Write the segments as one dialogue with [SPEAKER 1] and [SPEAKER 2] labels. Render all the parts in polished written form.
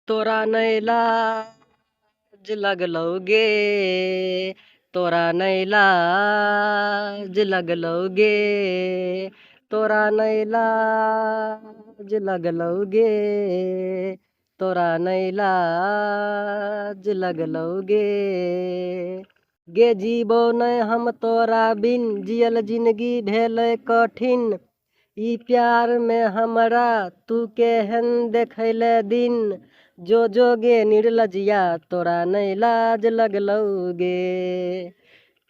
[SPEAKER 1] तोरा नहीं लाज लगलोगे, तोरा नहीं लाज लगलोगे, तोरा नहीं लाज लगलोगे, तोरा नहीं लाज लगलोगे। गे जीबो नहीं हम तोरा बिन, जियल जिंदगी भेल कठिन। ई प्यार में हमरा तू केहन देखैले दिन, जो जोगे निर्लजिया तोरा नहीं लाज लगलोगे।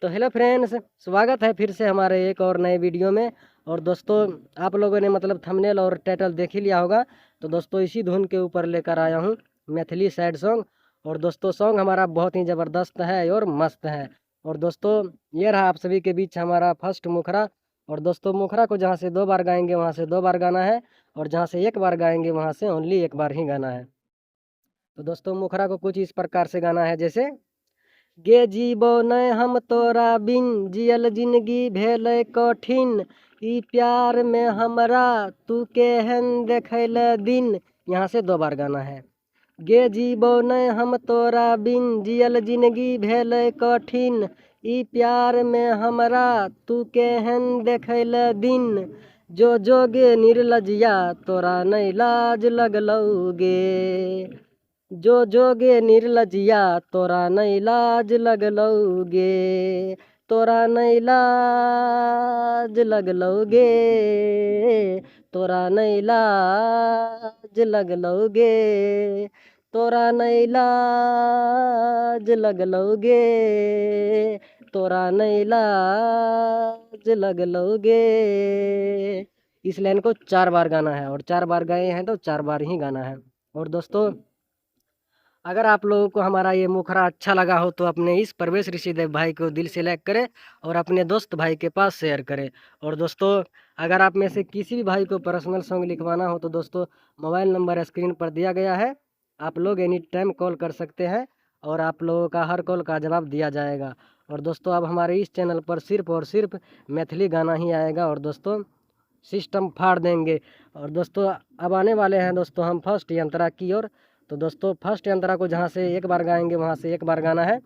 [SPEAKER 1] तो हेलो फ्रेंड्स, स्वागत है फिर से हमारे एक और नए वीडियो में। और दोस्तों, आप लोगों ने मतलब थंबनेल और टाइटल देख ही लिया होगा। तो दोस्तों, इसी धुन के ऊपर लेकर आया हूँ मैथिली सैड सॉन्ग। और दोस्तों, सॉन्ग हमारा बहुत ही ज़बरदस्त है और मस्त है। और दोस्तों, ये रहा आप सभी के बीच हमारा फर्स्ट मुखरा। और दोस्तों, मुखरा को जहाँ से 2 बार गाएंगे वहाँ से 2 बार गाना है, और जहाँ से 1 बार गाएंगे वहाँ से ओनली 1 बार ही गाना है। तो दोस्तों, मुखरा को कुछ इस प्रकार से गाना है जैसे, गे जीबो नहीं हम तोरा बिन, जियल जिंदगी भेल कठिन। ई प्यार में हमरा तू केहन देखैले दिन। यहाँ से 2 बार गाना है। गे जीबो नहीं हम तोरा बिन, जियल जिंदगी भेल कठिन। ई प्यार में हमरा तू केहन देखैले दिन, जो जोगे निर्लजिया तोरा नहीं लाज लगलोगे। जो जोगे निर्लजिया तोरा नहीं लाज लगलोगे, तोरा नहीं लाज लगलोगे, तोरा नहीं लाज लगलोगे, तोरा नहीं लाज लगलोगे, तोरा नहीं लाज लगलोगे। इस लाइन को 4 बार गाना है, और 4 बार गाए हैं तो 4 बार ही गाना है। और दोस्तों, अगर आप लोगों को हमारा ये मुखरा अच्छा लगा हो तो अपने इस प्रवेश ऋषिदेव भाई को दिल से लाइक करें और अपने दोस्त भाई के पास शेयर करें। और दोस्तों, अगर आप में से किसी भी भाई को पर्सनल सॉन्ग लिखवाना हो तो दोस्तों, मोबाइल नंबर स्क्रीन पर दिया गया है। आप लोग एनी टाइम कॉल कर सकते हैं और आप लोगों का हर कॉल का जवाब दिया जाएगा। और दोस्तों, अब हमारे इस चैनल पर सिर्फ और सिर्फ मैथिली गाना ही आएगा। और दोस्तों, सिस्टम फाड़ देंगे। और दोस्तों, अब आने वाले हैं दोस्तों हम फर्स्ट यंत्रा की ओर। तो दोस्तों, फर्स्ट यंत्रा को जहाँ से 1 बार गाएंगे वहाँ से 1 बार गाना है,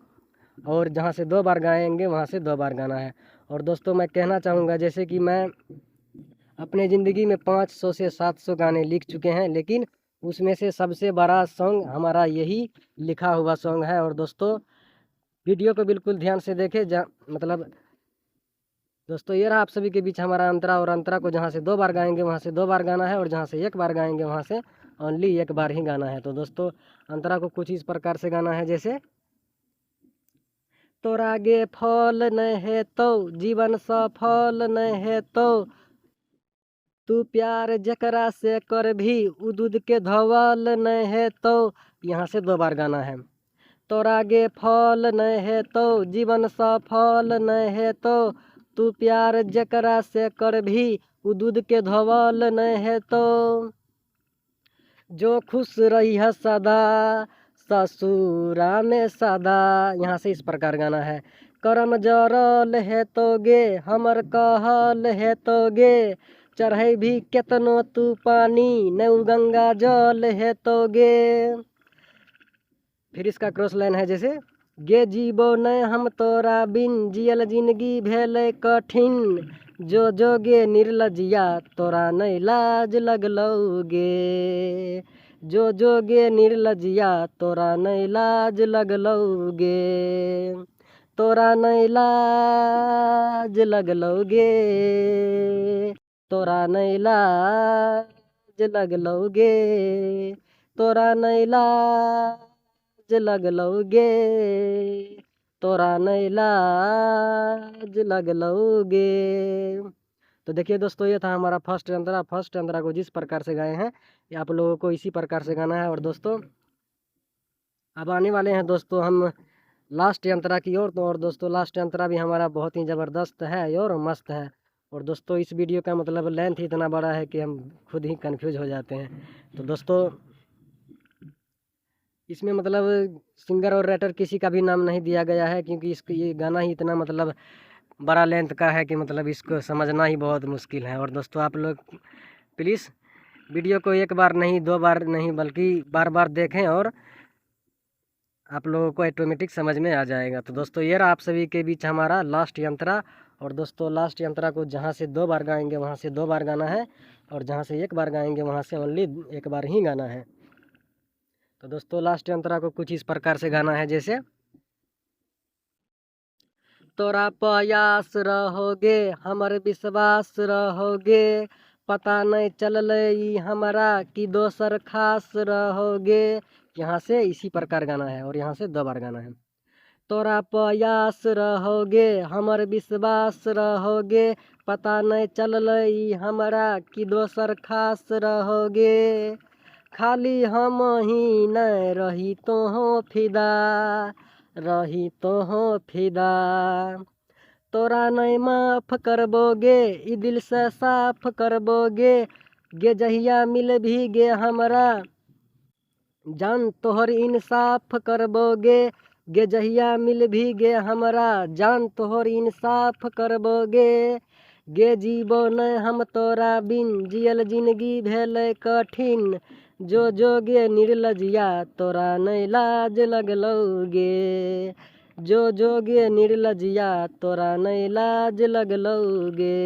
[SPEAKER 1] और जहाँ से 2 बार गाएंगे वहाँ से 2 बार गाना है। और दोस्तों, मैं कहना चाहूँगा जैसे कि मैं अपने ज़िंदगी में 500 से 700 गाने लिख चुके हैं, लेकिन उसमें से सबसे बड़ा सॉन्ग हमारा यही लिखा हुआ सॉन्ग है। और दोस्तों, वीडियो को बिल्कुल ध्यान से देखें। मतलब दोस्तों, ये रहा आप सभी के बीच हमारा अंतरा। और अंतरा को जहाँ से 2 बार गाएंगे वहाँ से 2 बार गाना है, और जहाँ से 1 बार गाएंगे वहाँ से ओनली 1 बार ही गाना है। तो दोस्तों, अंतरा को कुछ इस प्रकार से गाना है जैसे, तोरा गे फल नहीं है तो जीवन सफल नहीं है तो, तू प्यार जकरा से कर भी उ दूध के धवल नहीं है तो। यहाँ से 2 बार गाना है। तोरा गे फल नहीं है तो जीवन सफल नहीं है तो, तू प्यार जकरा से कर भी उ दूध के धवल नहीं है तो, जो खुश रही है सदा ससुरा में सदा। यहाँ से इस प्रकार गाना है। करम जरल है तो गे हमर कहल है तो गे, चढ़े भी केतनो तू पानी नौ गंगा जल है तो गे। फिर इसका क्रॉस लाइन है जैसे, गे जीबो नहीं हम तोरा बिन, जियल जिंदगी भेल कठिन। जो जोगे निर्लजिया तोरा नहीं लाज लगलोगे, जो जोगे निर्लजिया तोरा नहीं लाज लगलोगे, तोरा नहीं लाज लगलोगे, तोरा नहीं लाज लगलोगे, तोरा नहीं लाज लगलोगे, तोरा नहीं लाज लगलोगे। तो देखिए दोस्तों, ये था हमारा फर्स्ट अंतरा। फर्स्ट अंतरा को जिस प्रकार से गाए हैं ये आप लोगों को इसी प्रकार से गाना है। और दोस्तों, अब आने वाले हैं दोस्तों हम लास्ट यंत्रा की ओर। तो और दोस्तों, लास्ट यंत्रा भी हमारा बहुत ही ज़बरदस्त है और मस्त है। और दोस्तों, इस वीडियो का मतलब लेंथ ही इतना बड़ा है कि हम खुद ही कंफ्यूज हो जाते हैं। तो दोस्तों, इसमें मतलब सिंगर और राइटर किसी का भी नाम नहीं दिया गया है, क्योंकि इसको ये गाना ही इतना मतलब बड़ा लेंथ का है कि मतलब इसको समझना ही बहुत मुश्किल है। और दोस्तों, आप लोग प्लीज़ वीडियो को एक बार नहीं, दो बार नहीं, बल्कि बार बार देखें और आप लोगों को ऑटोमेटिक समझ में आ जाएगा। तो दोस्तों ये रहा आप सभी के बीच हमारा लास्ट यंत्रा। और दोस्तों लास्ट यंत्रा को जहाँ से 2 बार गाएंगे वहाँ से 2 बार गाना है, और जहाँ से 1 बार गाएंगे वहाँ से ओनली 1 बार ही गाना है। तो दोस्तों लास्ट यंत्रा को कुछ इस प्रकार से गाना है, जैसे तोरा प्रयास रहोगे हमर विश्वास रहोगे, पता नहीं चलल हमारा कि दोसर खास रहोगे। यहाँ से इसी प्रकार गाना है और यहाँ से 2 बार गाना है। तोरा प्रयास रहोगे हमर विश्वास रहोगे, पता नहीं चलल हमारा कि दोसर खास रहोगे। खाली हम ही नहीं रही तो हो फिदा, रही तो हो फिदा। तोरा नहीं माफ करबोगे ई दिल से साफ करबोगे, गे जहिया मिल भी गे हमरा जान तोहर इंसाफ करबोगे। गे जहिया मिल भी गे हमरा जान तोहर इंसाफ करबोगे। गे जीवो नहीं हम तोरा बिन जियल जिंदगी भेल कठिन, जो गे निर्लजिया तोरा नहीं लाज लगलौगे। जो गे निर्लजिया तोरा नहीं लाज लगलौगे,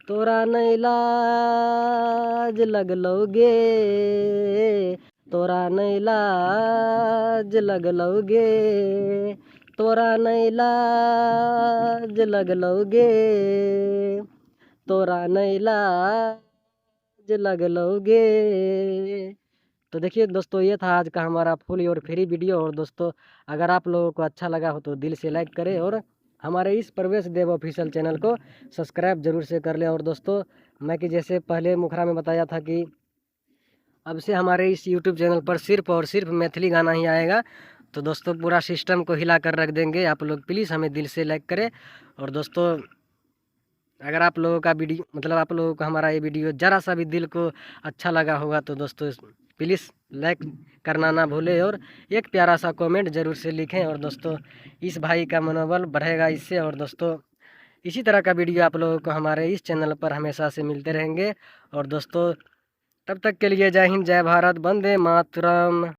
[SPEAKER 1] तोरा नहीं लाज लगलौगे, तोरा नहीं लाज लगलौगे, तोरा नहीं लाज लगलौगे, तोरा नहीं लाज लगलौगे। तो देखिए दोस्तों ये था आज का हमारा फुल और फ्री वीडियो। और दोस्तों अगर आप लोगों को अच्छा लगा हो तो दिल से लाइक करें और हमारे इस प्रवेश देव ऑफिशियल चैनल को सब्सक्राइब जरूर से कर लें। और दोस्तों मैं कि जैसे पहले मुखरा में बताया था कि अब से हमारे इस यूट्यूब चैनल पर सिर्फ और सिर्फ मैथिली गाना ही आएगा। तो दोस्तों पूरा सिस्टम को हिला कर रख देंगे, आप लोग प्लीज़ हमें दिल से लाइक करें। और दोस्तों अगर आप लोगों का वीडियो मतलब आप लोगों को हमारा ये वीडियो ज़रा सा भी दिल को अच्छा लगा होगा तो दोस्तों प्लीज़ लाइक करना ना भूलें और एक प्यारा सा कमेंट ज़रूर से लिखें। और दोस्तों इस भाई का मनोबल बढ़ेगा इससे। और दोस्तों इसी तरह का वीडियो आप लोगों को हमारे इस चैनल पर हमेशा से मिलते रहेंगे। और दोस्तों तब तक के लिए जय हिंद, जय भारत, वंदे मातरम।